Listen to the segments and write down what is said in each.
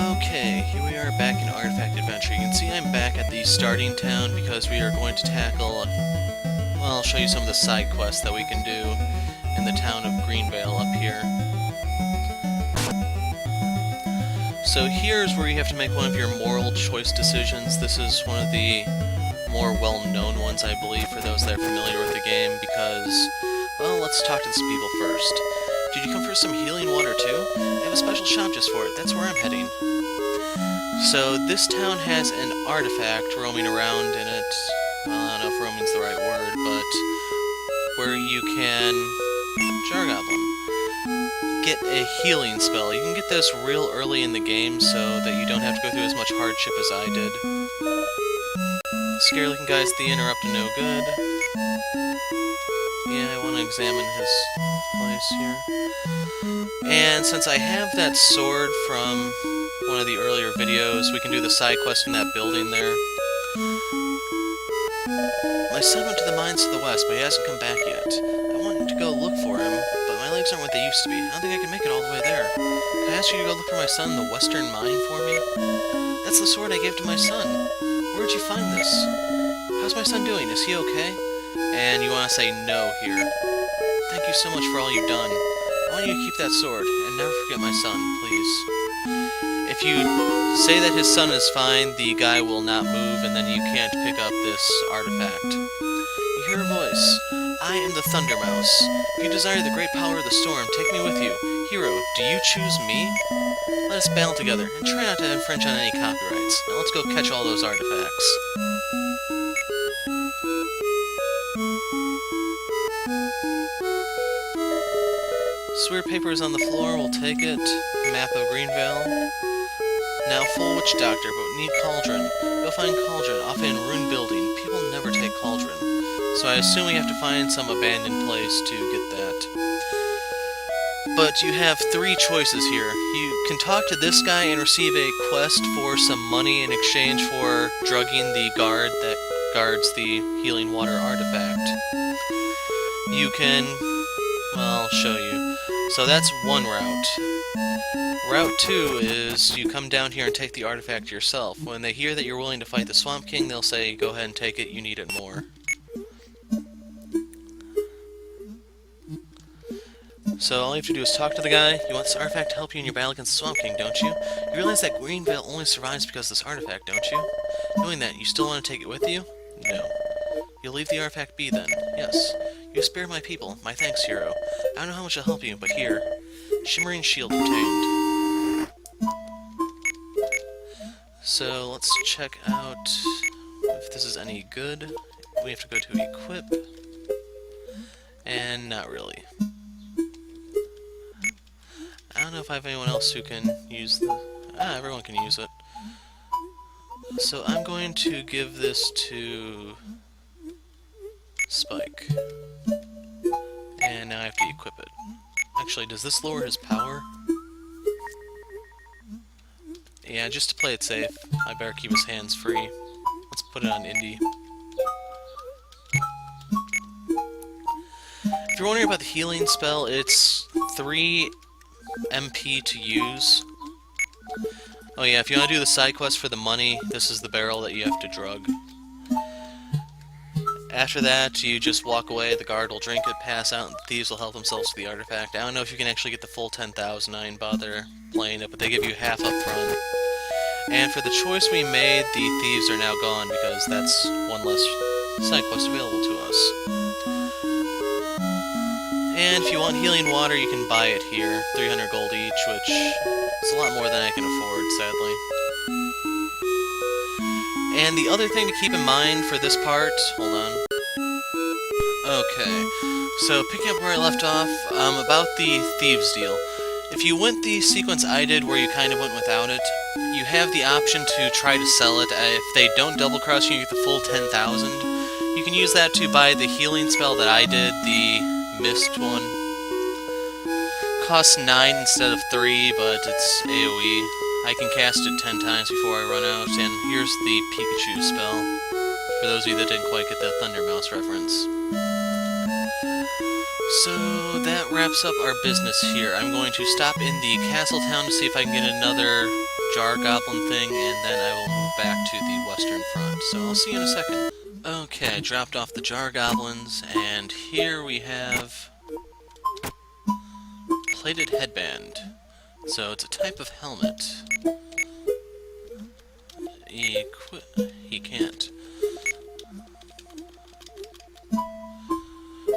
Okay, here we are back in Artifact Adventure. You can see I'm back at the starting town because we are going to tackle, well, I'll show you some of the side quests that we can do in the town of Greenvale up here. So here's where you have to make one of your moral choice decisions. This is one of the more well-known ones, I believe, for those that are familiar with the game because, well, let's talk to these people first. Did you come for some healing water too? They have a special shop just for it. That's where I'm heading. So this town has an artifact roaming around in it. Well, I don't know if roaming's the right word, but where you can Jargoblin get a healing spell. You can get this real early in the game so that you don't have to go through as much hardship as I did. Scary looking guys at the inn are up to no good. Yeah, I want to examine his place here. And since I have that sword from one of the earlier videos, we can do the side quest in that building there. My son went to the mines to the west, but he hasn't come back yet. I wanted to go look for him, but my legs aren't what they used to be. I don't think I can make it all the way there. Can I ask you to go look for my son in the western mine for me? That's the sword I gave to my son. Where'd you find this? How's my son doing? Is he okay? And you want to say no here. Thank you so much for all you've done. I want you to keep that sword, and never forget my son, please. If you say that his son is fine, the guy will not move, and then you can't pick up this artifact. You hear a voice. I am the Thunder Mouse. If you desire the great power of the storm, take me with you. Hero, do you choose me? Let us battle together, and try not to infringe on any copyrights. Now let's go catch all those artifacts. Swear paper is on the floor, we'll take it. Map of Greenvale. Now full witch doctor, but need cauldron. Go find cauldron, off in ruined building. People never take cauldron. So I assume we have to find some abandoned place to get that. But you have three choices here. You can talk to this guy and receive a quest for some money in exchange for drugging the guard that guards the healing water artifact. You can, well, I'll show you. So that's one route. Route 2 is you come down here and take the artifact yourself. When they hear that you're willing to fight the Swamp King, they'll say, go ahead and take it, you need it more. So all you have to do is talk to the guy. You want this artifact to help you in your battle against the Swamp King, don't you? You realize that Greenvale only survives because of this artifact, don't you? Knowing that, you still want to take it with you? No. You'll leave the artifact be then. Yes. You spared my people. My thanks, hero. I don't know how much I'll help you, but here. Shimmering shield obtained. So let's check out if this is any good. We have to go to equip. And not really. I don't know if I have anyone else who can use the... everyone can use it. So I'm going to give this to Spike. And now I have to equip it. Actually, does this lower his power? Yeah, just to play it safe, I better keep his hands free. Let's put it on Indie. If you're wondering about the healing spell, it's 3 MP to use. Oh yeah, if you want to do the side quest for the money, this is the barrel that you have to drug. After that, you just walk away, the guard will drink it, pass out, and the thieves will help themselves to the artifact. I don't know if you can actually get the full 10,000, I didn't bother playing it, but they give you half up front. And for the choice we made, the thieves are now gone, because that's one less side quest available to us. And if you want healing water, you can buy it here, 300 gold each, which is a lot more than I can afford, sadly. And the other thing to keep in mind for this part, hold on. Okay, so picking up where I left off, about the thieves deal. If you went the sequence I did where you kind of went without it, you have the option to try to sell it. If they don't double cross you, you get the full 10,000. You can use that to buy the healing spell that I did, the mist one. Costs 9 instead of 3, but it's AoE. I can cast it 10 times before I run out, and here's the Pikachu spell, for those of you that didn't quite get the Thunder Mouse reference. So that wraps up our business here. I'm going to stop in the castle town to see if I can get another jar goblin thing, and then I will move back to the western front. So I'll see you in a second. Okay, I dropped off the jar goblins, and here we have plated headband. So it's a type of helmet. He can't.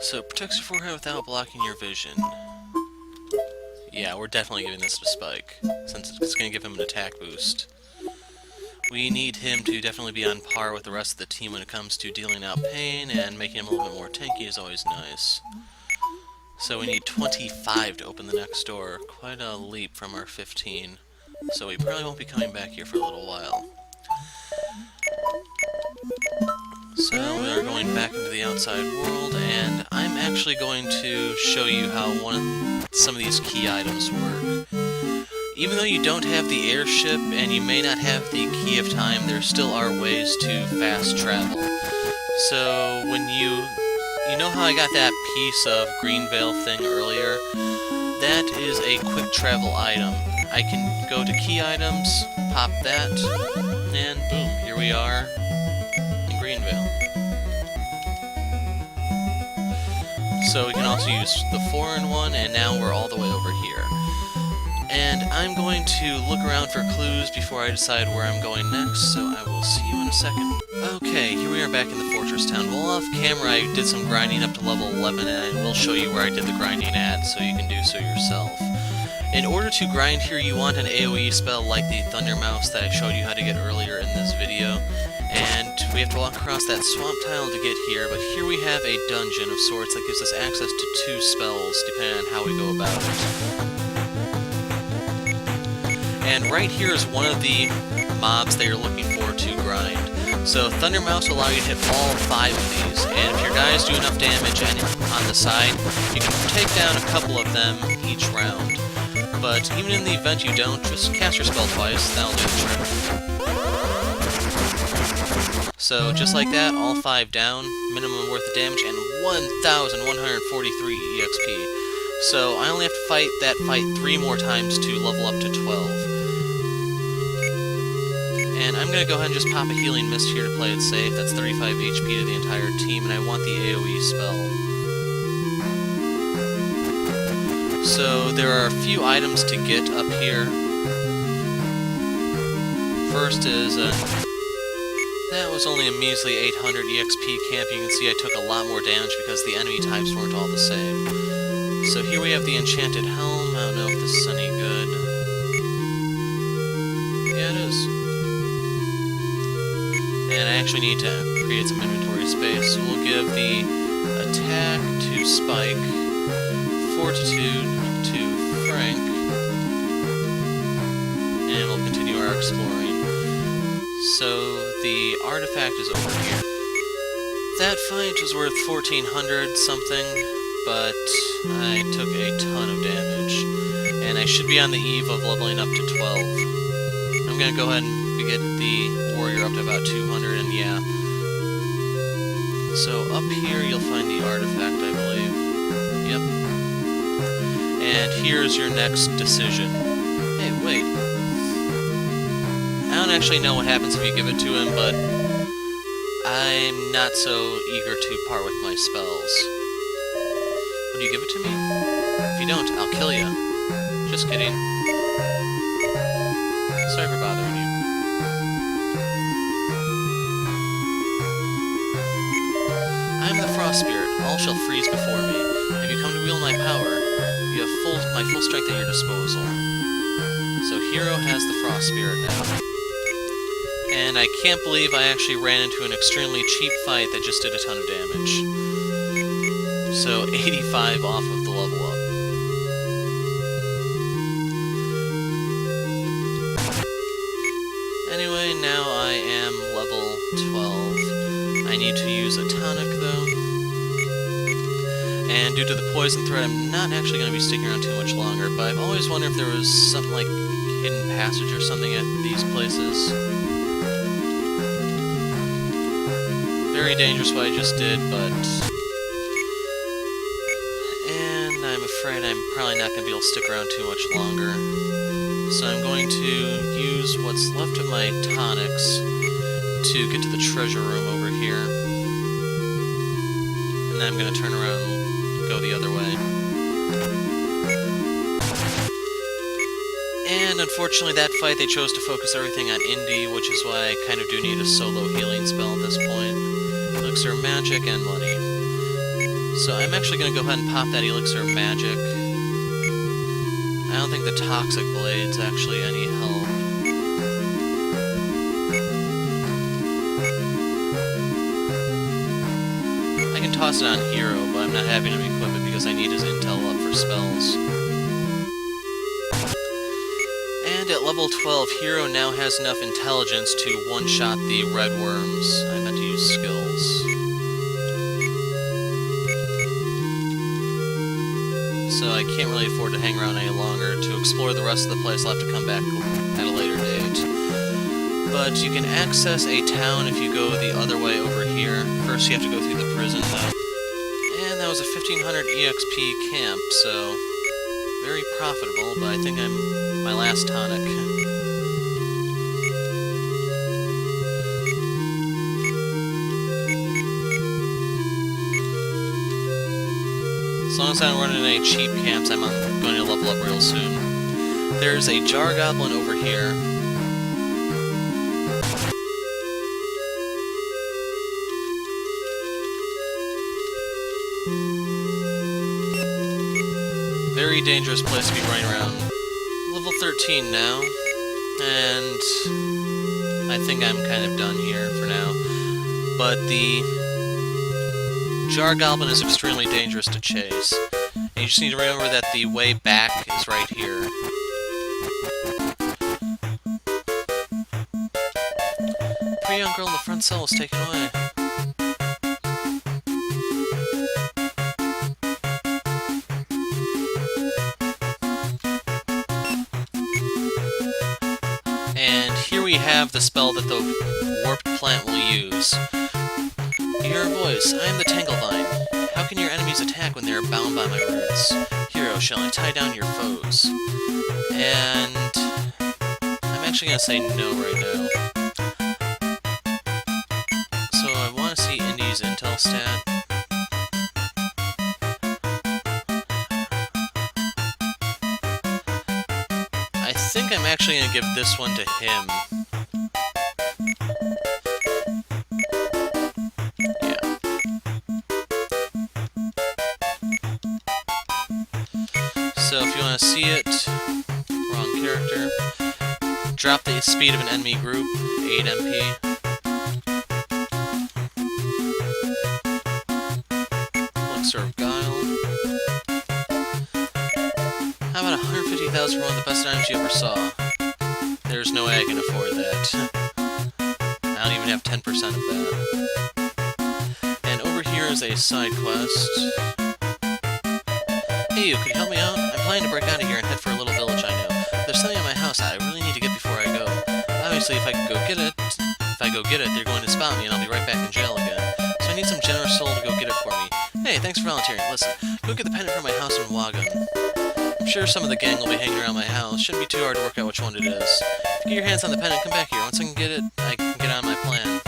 So it protects your forehead without blocking your vision. Yeah, we're definitely giving this to Spike, since it's going to give him an attack boost. We need him to definitely be on par with the rest of the team when it comes to dealing out pain, and making him a little bit more tanky is always nice. So we need 25 to open the next door. Quite a leap from our 15. So we probably won't be coming back here for a little while. So we are going back into the outside world, and I'm actually going to show you how some of these key items work. Even though you don't have the airship, and you may not have the key of time, there still are ways to fast travel. So when you know how I got that piece of Greenvale thing earlier? That is a quick travel item. I can go to key items, pop that, and boom, here we are in Greenvale. So we can also use the foreign one, and now we're all the way over here. And I'm going to look around for clues before I decide where I'm going next, so I will see you in a second. Okay, here we are back in the fortress town. Well, off camera I did some grinding up to level 11, and I will show you where I did the grinding at, so you can do so yourself. In order to grind here, you want an AoE spell like the Thunder Mouse that I showed you how to get earlier in this video. And we have to walk across that swamp tile to get here, but here we have a dungeon of sorts that gives us access to 2 spells, depending on how we go about it. And right here is one of the mobs that you're looking for to grind. So Thunder Mouse will allow you to hit all 5 of these, and if your guys do enough damage on the side, you can take down a couple of them each round. But even in the event you don't, just cast your spell twice, that'll do the trick. So just like that, all 5 down, minimum worth of damage, and 1,143 EXP. So I only have to fight that fight 3 more times to level up to 12. And I'm going to go ahead and just pop a healing mist here to play it safe. That's 35 HP to the entire team, and I want the AoE spell. So there are a few items to get up here. First is, that was only a measly 800 EXP camp. You can see I took a lot more damage because the enemy types weren't all the same. So here we have the Enchanted Helm. I don't know if this is any good. Yeah, it is. And I actually need to create some inventory space, so we'll give the attack to Spike, fortitude to Frank, and we'll continue our exploring. So the artifact is over here. That fight was worth 1,400 something, but I took a ton of damage, and I should be on the eve of leveling up to 12. I'm gonna go ahead and get the warrior up to about 200, and yeah. So up here you'll find the artifact, I believe. Yep. And here's your next decision. Hey, wait. I don't actually know what happens if you give it to him, but I'm not so eager to part with my spells. Would you give it to me? If you don't, I'll kill you. Just kidding. Sorry for bothering you. I am the Frost Spirit. All shall freeze before me. If you come to wield my power, you have my full strength at your disposal. So Hero has the Frost Spirit now. And I can't believe I actually ran into an extremely cheap fight that just did a ton of damage. So 85 off of the level up. Anyway, now I am level 12. I need to use a tonic though. And due to the poison threat, I'm not actually going to be sticking around too much longer, but I've always wondered if there was something like hidden passage or something at these places. Very dangerous what I just did, but... And I'm afraid I'm probably not going to be able to stick around too much longer. So I'm going to use use what's left of my tonics to get to the treasure room over here. And then I'm going to turn around and go the other way. And unfortunately that fight they chose to focus everything on Indy, which is why I kind of do need a solo healing spell at this point. Elixir of Magic and money. So I'm actually going to go ahead and pop that Elixir of Magic. I don't think the Toxic Blade's actually any help. I can toss it on Hero, but I'm not having him equip it because I need his intel up for spells. And at level 12, Hero now has enough intelligence to one-shot the red worms. I meant to use skills. So I can't really afford to hang around any longer. To explore the rest of the place, I'll have to come back at a later date. But you can access a town if you go the other way over here. First you have to go through the prison, though. And that was a 1500 EXP camp, so very profitable, but I think I'm my last tonic. As long as I don't run into any cheap camps, I'm going to level up real soon. There's a Jar Goblin over here. Very dangerous place to be running around. Level 13 now, and I think I'm kind of done here for now. But the Jar Goblin is extremely dangerous to chase. And you just need to remember that the way back is right here. Pretty young girl in the front cell was taken away. And here we have the spell that the warped plant will use. Hear a voice. I am the Tanglevine. How can your enemies attack when they are bound by my roots? Hero, shall I tie down your foes? And I'm actually going to say no right now. So I want to see Indy's intel stat. I think I'm actually going to give this one to him. So if you want to see it, wrong character. Drop the speed of an enemy group, 8 MP. Elixir of Guile. How about 150,000 for one of the best items you ever saw? There's no way I can afford that. I don't even have 10% of that. And over here is a side quest. Hey, you, can you help me out? I'm planning to break out of here and head for a little village I know. There's something at my house that I really need to get before I go. Obviously, if I go get it, they're going to spot me and I'll be right back in jail again. So I need some generous soul to go get it for me. Hey, thanks for volunteering. Listen, go get the pendant from my house in Wagon. I'm sure some of the gang will be hanging around my house. Shouldn't be too hard to work out which one it is. If you get your hands on the pendant, come back here. Once I can get it, I can get on my plan.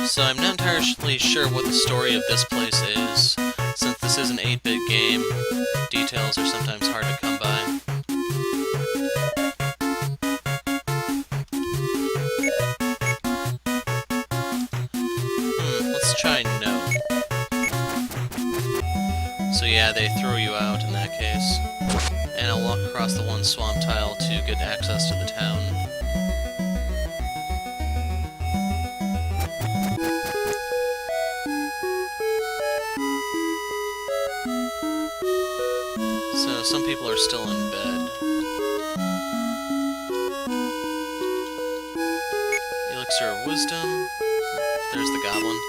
So I'm not entirely sure what the story of this place is. Since this is an 8-bit game, details are sometimes hard to come by. Let's try no. So yeah, they throw you out in that case. And I'll walk across the one swamp tile to get access to the town. So some people are still in bed. Elixir of Wisdom. There's the goblin.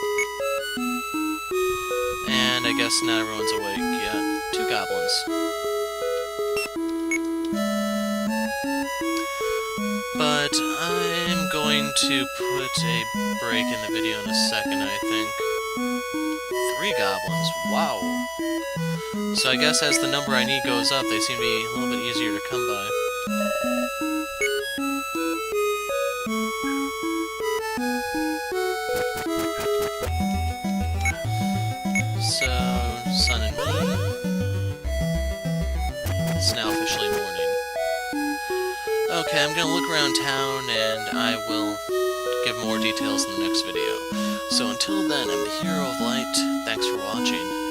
And I guess not everyone's awake yet. 2 goblins. But I'm going to put a break in the video in a second, I think. 3 goblins. Wow. So I guess as the number I need goes up, they seem to be a little bit easier to come by. So, sun and moon. It's now officially morning. Okay, I'm gonna look around town and I will give more details in the next video. So until then, I'm the Hero of Light. Thanks for watching.